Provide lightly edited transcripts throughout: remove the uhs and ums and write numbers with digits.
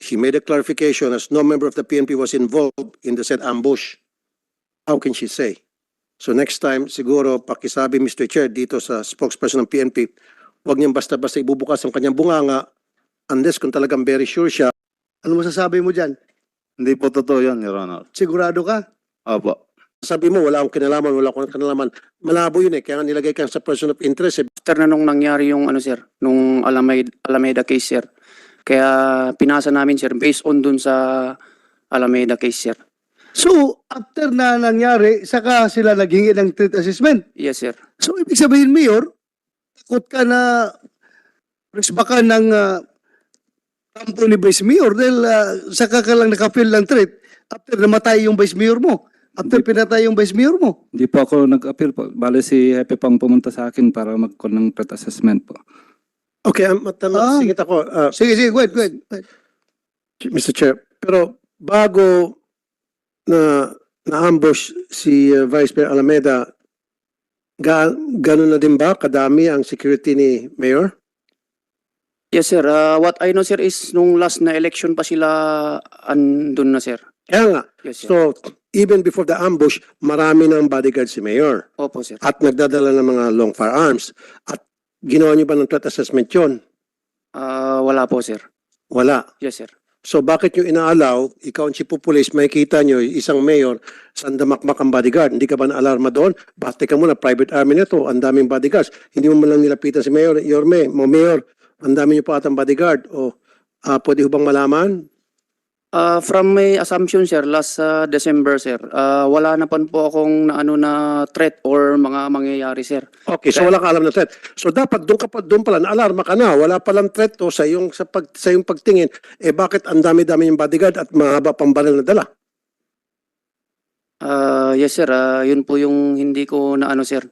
she made a clarification as no member of the PNP was involved in the said ambush. How can she say? So next time, siguro, pakisabi Mr. Chair dito sa spokesperson ng PNP, huwag niyang basta-basta ibubukas ang kanyang bunganga unless kung talagang very sure siya. Ano masasabi mo dyan? Hindi po totoo yan, Your Honor. Sigurado ka? Opo. Sabi mo, wala akong kinalaman, wala akong kinalaman. Malabo yun eh, kaya nga nilagay ka sa person of interest eh. After na nung nangyari yung ano sir, nung Alameda case sir. Kaya pinasa namin sir based on dun sa Alameda case sir. So, after na nangyari, saka sila naghingi ng threat assessment. Yes sir. So, ibig sabihin, Mayor, takot ka na baka ng kampo ni Vice Mayor dahil saka ka lang nakapil ng threat after namatay yung Vice Mayor mo. After pinatay yung Vice Mayor mo. Hindi po ako nag-appeal po. Bale si Hepe pang pumunta sa akin para mag-call ng threat assessment po. Okay, sige ako. Sige, go ahead. Mr. Chair, pero bago na-ambush si Vice Mayor Alameda, ganun na din ba kadami ang security ni Mayor? Yes sir. What I know sir is nung last na election pa sila andun na sir. Kaya nga. Yes sir. So, even before the ambush, marami ng bodyguard si Mayor. Opo sir. At nagdadala ng mga long firearms. At ginawa niyo ba ng threat assessment yun? Wala po sir. Wala. Yes sir. So bakit nyo inaalaw, ikaw ang chief of police, makikita nyo isang mayor, sandamakmak ang bodyguard, hindi ka ba na-alarma doon? Basta ka muna, private army nito, ang daming bodyguards. Hindi mo man lang nilapitan si Mayor, Mayor, ang dami nyo pa atang bodyguard. O pwede ho bang malaman? From my assumption sir, last December sir, wala na po akong na threat or mga mangyayari sir. Okay, so wala ka alam na threat. So dapat doon pala, na-alarma ka na, wala palang threat o sa iyong pagtingin, bakit ang dami-dami yung bodyguard at mahaba pang baril na dala? Yes sir, yun po yung hindi ko na sir.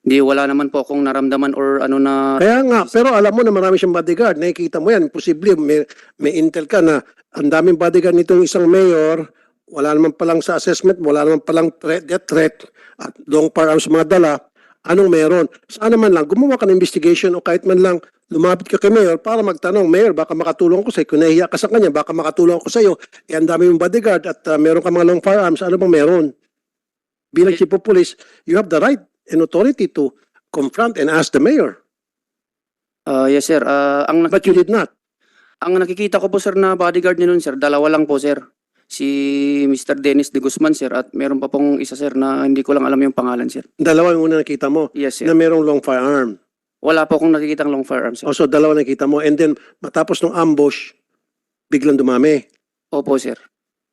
Hindi, wala naman po akong naramdaman or na... Kaya nga, pero alam mo na marami siyang bodyguard, nakikita mo yan, posible may intel ka na ang daming bodyguard nitong isang mayor, wala naman palang sa assessment, wala naman palang death threat at long firearms mga dala, anong meron? Sana man lang, gumawa ka ng investigation o kahit man lang lumapit ka kay mayor para magtanong, Mayor, baka makatulong ko sa iyo, kung nahihiya ka sa kanya, baka makatulong ko sa iyo, ang dami yung bodyguard at meron ka mga long firearms, ano bang meron? Bilang chief of police, you have the right and authority to confront and ask the mayor. Yes sir, But you did not. ang nakikita ko po sir na bodyguard niya nun sir, dalawa lang po sir. Si Mr. Dennis de Guzman sir at meron pa pong isa sir na hindi ko lang alam yung pangalan sir. Dalawa yung una nakita mo Yes sir. na merong long firearm. Wala po akong nakikitang long firearm sir. So dalawa nakita mo and then matapos ng ambush, biglang dumami. Opo sir.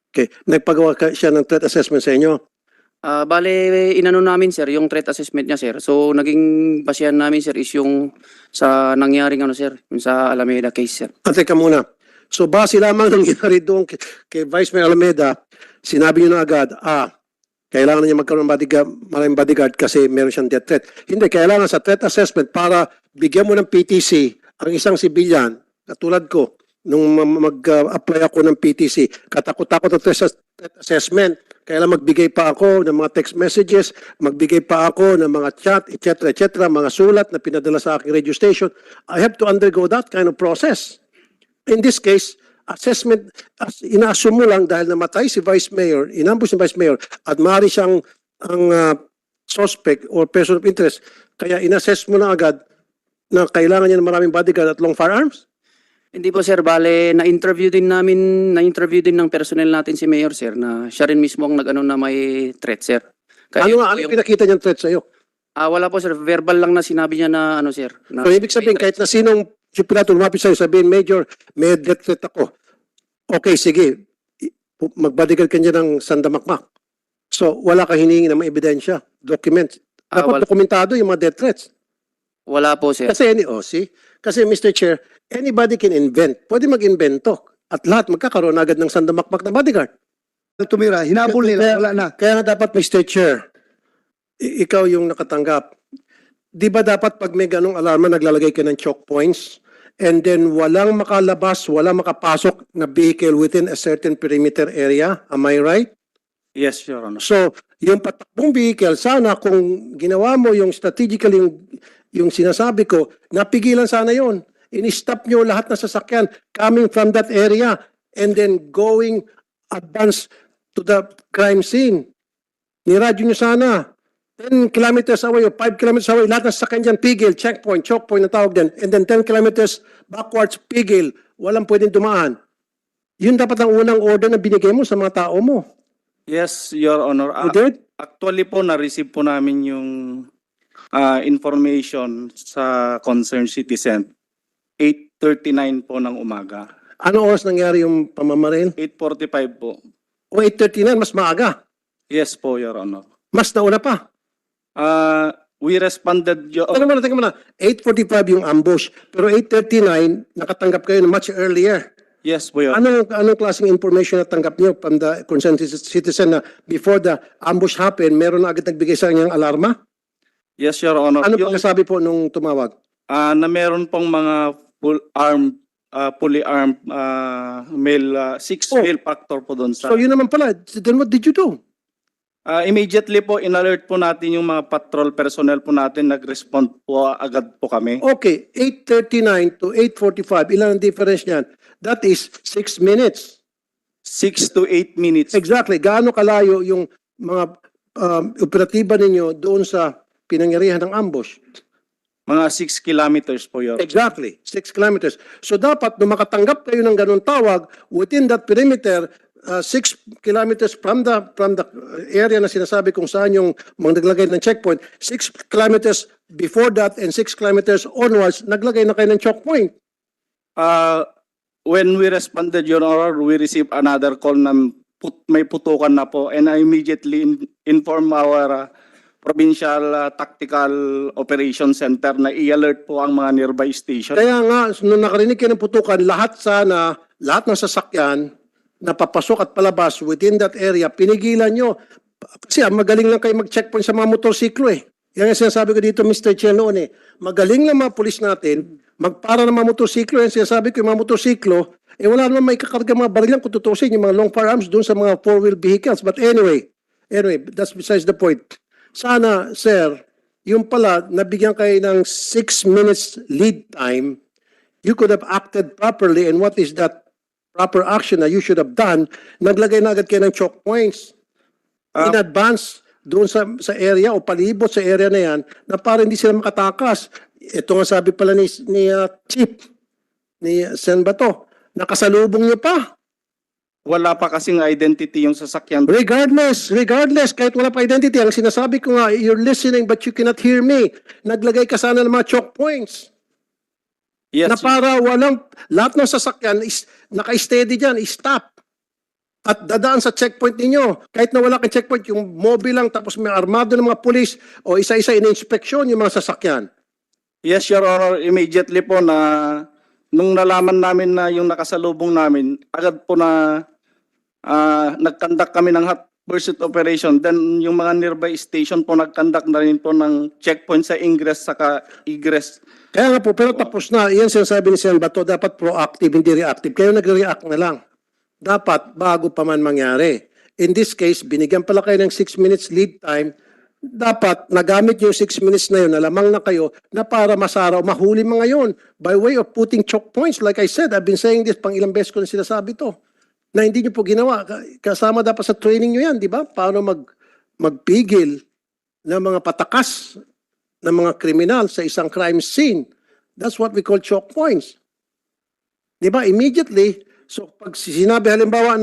Okay. Nagpagawa siya ng threat assessment sa inyo. Bale, inano namin sir, yung threat assessment niya sir. So, naging basihan namin sir is yung sa nangyaring sir, yung sa Alameda case sir. Teka muna. So base lamang ng nangyari doon kay Vice Mayor Alameda, sinabi niyo na agad, kailangan niya magkaroon ng bodyguard, maraming bodyguard kasi meron siyang death threat. Hindi, kailangan sa threat assessment para bigyan mo ng PTC ang isang sibilyan, katulad ko, nung mag-apply ako ng PTC, katakot-takot ng threat assessment. Kailangan magbigay pa ako ng mga text messages, magbigay pa ako ng mga chat, etc., mga sulat na pinadala sa aking radio station. I have to undergo that kind of process. In this case, assessment, ina-assume mo lang dahil namatay si Vice Mayor, inambush si Vice Mayor, at maaari siyang ang suspect or person of interest, kaya inassess mo na agad na kailangan niya ng maraming bodyguard at long firearms? Hindi po sir, bale, na-interview din ng personnel natin si Mayor sir na siya rin mismo ang nag-ano na may threat sir. Kaya Ano pinakita niyang threat sa'yo? wala po sir, verbal lang na sinabi niya na sir. Na, So, ibig sabihin, kahit na sinong sipulato lumapit sa'yo, sabihin, Major, may death threat ako. Okay, sige. Mag-bodyguard ka niya ng sandamakmak. So, wala kang hiningi ng mga ebidensya, documents. Dapat dokumentado yung mga death threats. Wala po sir. Kasi, kasi Mr. Chair, anybody can invent. Pwede mag-invento. At lahat magkakaroon agad ng sandamakmak na bodyguard. Tumira, hinabol nila, wala na. Kaya nga dapat, Mr. Chair, ikaw yung nakatanggap. Di ba dapat pag may ganong alarma, naglalagay ka ng choke points and then walang makalabas, walang makapasok na vehicle within a certain perimeter area? Am I right? Yes, Your Honor. So, yung patakbong vehicle, sana kung ginawa mo yung strategically yung sinasabi ko, napigilan sana yon. In-stop nyo lahat ng sasakyan coming from that area. and then going advance to the crime scene. Niradyo nyo sana. 10 kilometers away o 5 kilometers away, lahat ng sasakyan dyan, pigil, checkpoint, choke point na tawag din. And then 10 kilometers backwards, pigil. Walang pwedeng dumaan. Yun dapat ang unang order na binigay mo sa mga tao mo. Yes, Your Honor. You did? Actually po, na-receive po namin yung information sa concerned citizen. 8:39 po ng umaga. Anong oras nangyari yung pamamaril? 8:45 po. O 8:39, mas maaga. Yes po, Your Honor. Mas nauna pa. We responded, Teka muna. 8:45 yung ambush. Pero 8:39, nakatanggap kayo na much earlier. yes po, Your Honor. Anong klaseng information na tanggap niyo from the concerned citizen na before the ambush happened, meron na agad nagbigay sa kanyang alarma? Yes, Your Honor. Ano Yung, pagkasabi po nung tumawag? na meron pong mga fully armed male, 6 Oh. male factor po doon sa... So yun naman pala. Then what did you do? Immediately po, in-alert po natin yung mga patrol personnel po natin, nag-respond po agad po kami. Okay, 8:39 to 8:45. Ilan ang difference niyan? That is 6 minutes. 6 to 8 minutes. Exactly. Gaano kalayo yung mga operatiba ninyo doon sa pinangyarihan ng ambush? Mga 6 kilometers po, Your Honor. Exactly. 6 kilometers. So dapat nung makatanggap kayo ng ganun tawag, within that perimeter, 6 kilometers from the area na sinasabi kung saan yung mga naglagay ng checkpoint, 6 kilometers before that and 6 kilometers onwards, naglagay na kayo ng choke point. When we responded, Your Honor, we received another call na may putukan na po, and I immediately inform our Provincial Tactical Operation Center na i-alert po ang mga nearby station. Kaya nga, nung nakarinig kayo ng putukan, lahat ng sasakyan na papasok at palabas within that area, pinigilan nyo. Kasi magaling lang kayo mag-checkpoint sa mga motorsiklo eh. Yan ang sinasabi ko dito, Mr. Chair, noon eh. Magaling lang mga pulis natin, magpara ng mga motorsiklo. Yan sinasabi ko, yung mga motorsiklo, wala naman may kakarga mga barilan kung tutusin yung mga long firearms doon sa mga four-wheel vehicles. But anyway, that's besides the point. Sana, sir, yung pala, nabigyan kayo ng 6 minutes lead time, you could have acted properly, and what is that proper action that you should have done? Naglagay na agad kayo ng choke points in advance doon sa area o palibot sa area na yan na para hindi sila makatakas. Ito nga sabi pala ni Chief, ni Sen Bato, nakasalubong niyo pa. Wala pa kasing identity yung sasakyan. Regardless, kahit wala pa identity, ang sinasabi ko nga, you're listening but you cannot hear me. Naglagay ka sana ng mga choke points. Yes, Na para lahat ng sasakyan is naka-steady dyan, stop. At dadaan sa checkpoint ninyo. Kahit na wala kang checkpoint, yung mobile lang, tapos may armado ng mga pulis, o isa-isa in-inspeksyon yung mga sasakyan. yes, Your Honor, immediately po na nung nalaman namin na yung nakasalubong namin, agad po na nag-conduct kami ng hot pursuit operation. Then yung mga nearby station po nag-conduct na rin po ng checkpoint sa ingress saka egress. Kaya nga po, pero tapos na, yan sinasabi ni Sen Bato, dapat proactive, hindi reactive. Kayo nag-react na lang. Dapat bago pa man mangyari. In this case, binigyan pala kayo ng 6 minutes lead time. Dapat nagamit yung 6 minutes na yun, nalamang na kayo, na para masara o mahuli mga yun by way of putting choke points. Like I said, I've been saying this pang ilang beses ko na sinasabi to, na hindi nyo po ginawa. Kasama dapat sa training nyo yan, di ba? Paano magpigil ng mga patakas ng mga kriminal sa isang crime scene. That's what we call choke points. Di ba? Immediately, so pag sinabi halimbawa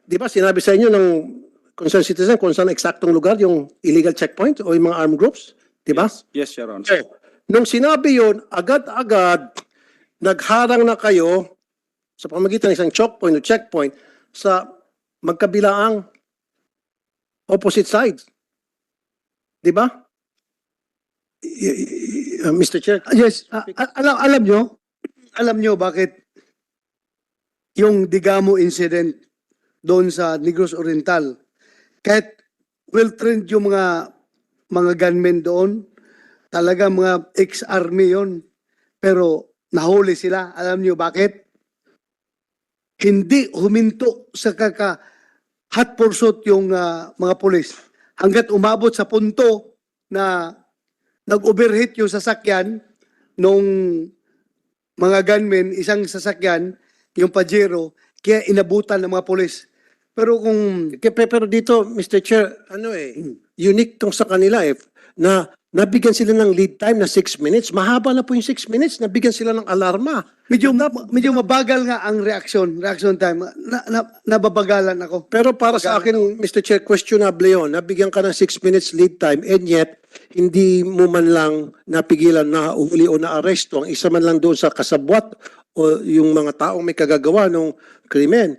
di ba, sinabi sa inyo ng concerned citizen kung saan eksaktong lugar yung illegal checkpoint o yung mga armed groups, di ba? Yes, Your Honor. So, nung sinabi yun, agad-agad, nagharang na kayo sa pamagitan ng isang choke point o checkpoint sa magkabilaang opposite sides. Di ba? Mr. Chair. Yes, alam nyo bakit yung Digamo incident doon sa Negros Oriental, kahit well-trained yung mga gunmen doon, talaga mga ex-army yon, pero nahuli sila. Alam nyo bakit? Hindi huminto sa hot pursuit yung mga pulis hanggat umabot sa punto na nag-overheat yung sasakyan nung mga gunmen, isang sasakyan, yung Pajero, kaya inabutan ng mga polis. Pero kung Pero dito, Mr. Chair, unique tong sa kanila na nabigyan sila ng lead time na 6 minutes. Mahaba na po yung 6 minutes. Nabigyan sila ng alarma. medyo mabagal nga ang reaction time, nababagalan ako. Pero para sa akin, Mr. Chair, questionable yun. Nabigyan ka ng 6 minutes lead time and yet, hindi mo man lang napigilan na uhuli o na aresto ang isa man lang doon sa kasabwat o yung mga taong may kagagawa ng krimen.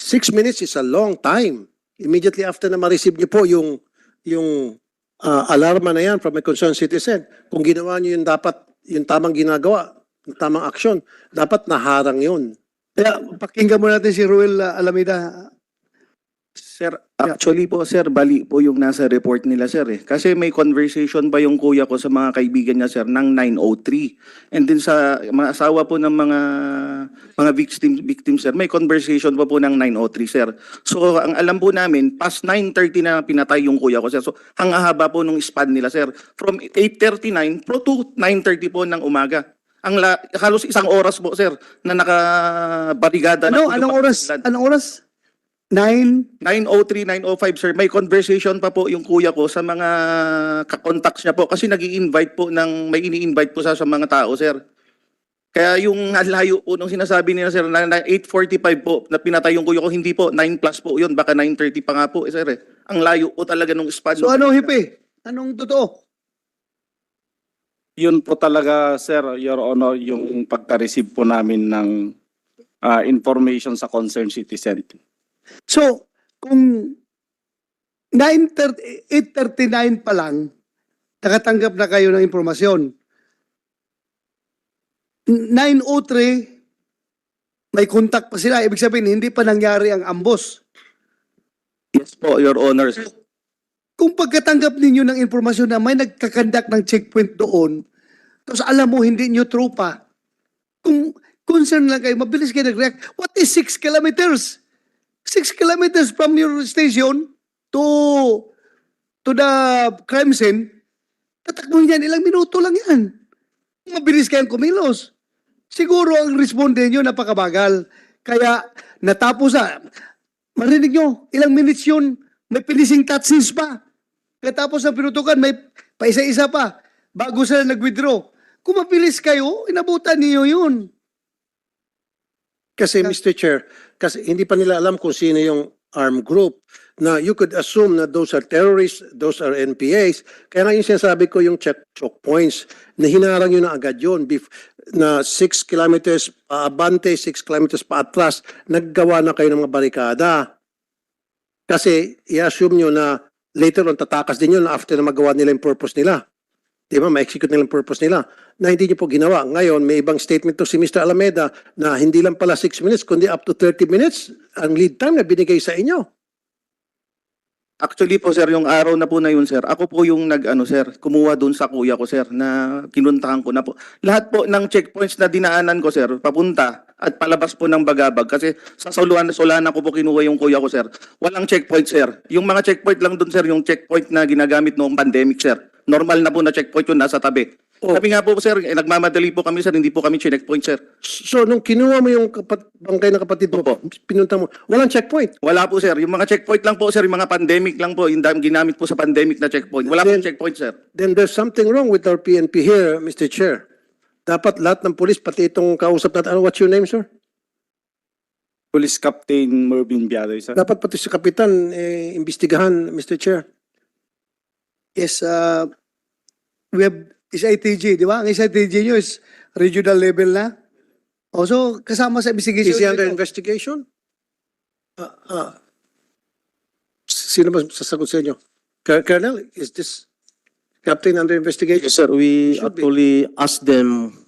6 minutes is a long time. Immediately after na ma-receive niyo po yung alarma na yan from a concerned citizen, kung ginawa niyo yung dapat, yung tamang ginagawa, yung tamang aksyon, dapat naharang yun. Kaya pakinggan mo natin si Ruel Alameda. Sir, actually po sir, bali po yung nasa report nila sir eh. Kasi may conversation pa yung kuya ko sa mga kaibigan niya sir ng 9:03. And then sa mga asawa po ng mga victim sir, may conversation pa po ng 9:03 sir. So ang alam po namin, past 9:30 na pinatay yung kuya ko sir. So ang haba po nung span nila sir. From 8:39 to 9:30 po ng umaga. Halos isang oras po sir na nakabarigada na po yung pagkakilan. Anong oras? 9? 9:03, 9:05 sir, may conversation pa po yung kuya ko sa mga kakontacts niya po kasi nag-i-invite po may ini-invite po sa mga tao sir. Kaya yung layo po nung sinasabi nila sir na 8:45 po na pinatay yung kuya ko, hindi po 9 plus po yun, baka 9:30 pa nga po sir eh. Ang layo po talaga nung span. So ano, Hipe? Anong totoo? Yun po talaga, sir, Your Honor, yung pagka-receive po namin ng information sa concerned citizen. So, kung 8:39 pa lang, nakatanggap na kayo ng impormasyon. 9:03, may contact pa sila. Ibig sabihin, hindi pa nangyari ang ambos. Yes po, Your Honor. Kung pagkatanggap ninyo ng impormasyon na may nagkakandak ng checkpoint doon, tapos alam mo, hindi nyo tropa, kung concern lang kayo, mabilis kayo nag-react. What is 6 kilometers? 6 kilometers from your station to the crime scene, tatakbuhin yan, ilang minuto lang yan. Mabilis kayang kumilos. Siguro ang responde nyo napakabagal. Kaya natapos marinig nyo, ilang minutes yun, may finishing touches pa. Katapos ng pinutukan, may paisa-isa pa. Bago sila nag-withdraw. Kung mabilis kayo, inabutan niyo yun. Kasi Mr. Chair, kasi hindi pa nila alam kung sino yung armed group na you could assume na those are terrorists, those are NPAs. Kaya nga yung sinasabi ko yung checkpoints na hinarang yun na agad yun na 6 kilometers paabante, 6 kilometers paatras, naggawa na kayo ng mga barikada. Kasi i-assume nyo na later on tatakas din yun after na magawa nila yung purpose nila. Di ba? Ma-execute nila yung purpose nila na hindi nyo po ginawa. Ngayon, may ibang statement to si Mr. Alameda na hindi lang pala 6 minutes, kundi up to 30 minutes ang lead time na binigay sa inyo. Actually po sir, yung araw na po na yun sir, ako po yung kumuha doon sa kuya ko sir na kinuntahan ko na po. Lahat po ng checkpoints na dinaanan ko sir, papunta at palabas po ng Bagabag kasi sa Solana ko po kinuha yung kuya ko sir. Walang checkpoint sir. Yung mga checkpoint lang doon sir, yung checkpoint na ginagamit noong pandemic sir. Normal na po na checkpoint yun nasa tabi. Oh. Sabi nga po sir, nagmamadali po kami sir, hindi po kami checkpoint sir. So, nung kinuha mo yung bangkay ng kapatid mo, pinunta mo, walang checkpoint. Wala po sir, yung mga checkpoint lang po sir, yung mga pandemic lang po, yung ginamit po sa pandemic na checkpoint. Wala po checkpoint sir. Then there's something wrong with our PNP here, Mr. Chair. Dapat lahat ng pulis, pati itong kausap natin, what's your name, sir? Police Captain Mervin Biadoy, sir. Dapat pati si Kapitan, imbestigahan, Mr. Chair. Yes, we have SITG, di ba? Ang SITG nyo is regional level na. So, kasama sa investigation. Is he under investigation? Sino ba sasagot sa inyo? Colonel, is this captain under investigation? Yes, sir. We Should be. actually asked them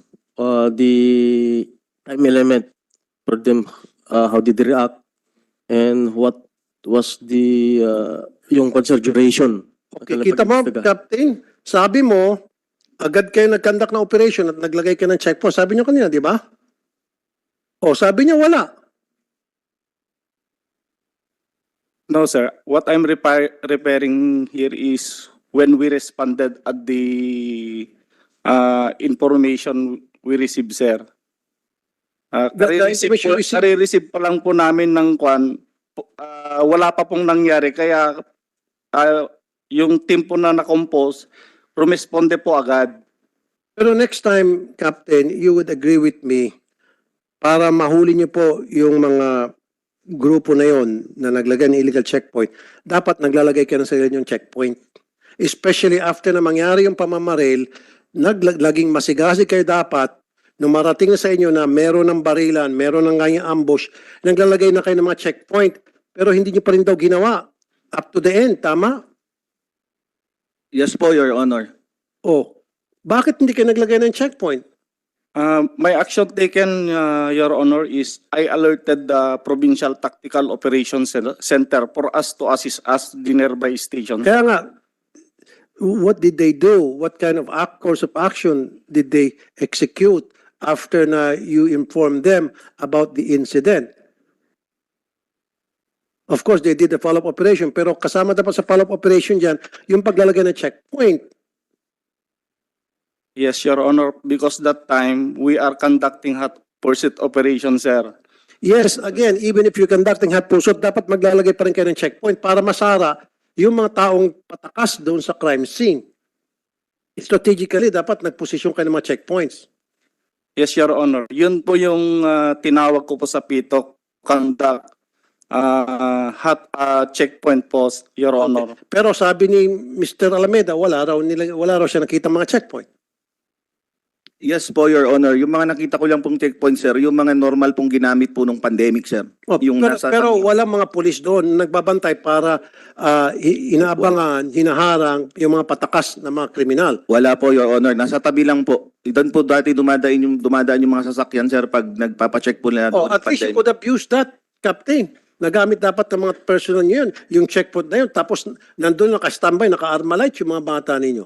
the time element for them, how did they react, and what was the yung consideration. Okay, kita mo, Captain, sabi mo, agad kayo nag-conduct na operation at naglagay kayo ng checkpoint. Sabi niyo kanina, di ba? O, sabi niyo wala. No, sir. What I'm referring here is when we responded at the information we received, sir. information received- Kare-receive pa lang po namin ng kwan. Wala pa pong nangyari. Kaya yung team po na na-compose, rumisponde po agad. Pero next time, Captain, you would agree with me para mahuli niyo po yung mga grupo na yon na naglagay ng illegal checkpoint, dapat naglalagay kayo ng sarili niyong checkpoint. Especially after na mangyari yung pamamaril, naglaging masigasig kayo dapat nung marating na sa inyo na meron ng barilan, meron ng ganyang ambush, naglalagay na kayo ng mga checkpoint, pero hindi niyo pa rin daw ginawa. Up to the end, tama? Yes po, Your Honor. O, bakit hindi kayo naglagay ng checkpoint? My action taken, Your Honor, is I alerted the Provincial Tactical Operations Center for us to assist us the nearby station. Kaya nga, what did they do? What kind of course of action did they execute after na you informed them about the incident? Of course, they did the follow-up operation, pero kasama dapat sa follow-up operation dyan, yung paglalagay ng checkpoint. Yes, Your Honor, because that time we are conducting hot pursuit operation, sir. Yes, again, even if you're conducting hot pursuit, dapat maglalagay pa rin kayo ng checkpoint para masara yung mga taong patakas doon sa crime scene. Strategically, dapat nagposisyon kayo ng mga checkpoints. Yes, Your Honor. Yun po yung tinawag ko po sa PITOC, conduct hot checkpoint post, Your Honor. Pero sabi ni Mr. Alameda, wala raw siya nakita mga checkpoint. Yes po, Your Honor. Yung mga nakita ko lang pong checkpoint, sir, yung mga normal pong ginamit po nung pandemic, sir. Yung Pero walang mga pulis doon nagbabantay para inaabangan, hinaharang yung mga patakas na mga kriminal. Wala po, Your Honor. Nasa tabi lang po. Doon po dati dumadaan yung mga sasakyan, sir, pag nagpapacheck po nila. Oh, at least you could have used that, Captain. Nagamit dapat ng mga personal niyo yun, yung checkpoint na yun. Tapos nandun naka-standby, naka-armalite yung mga bata ninyo.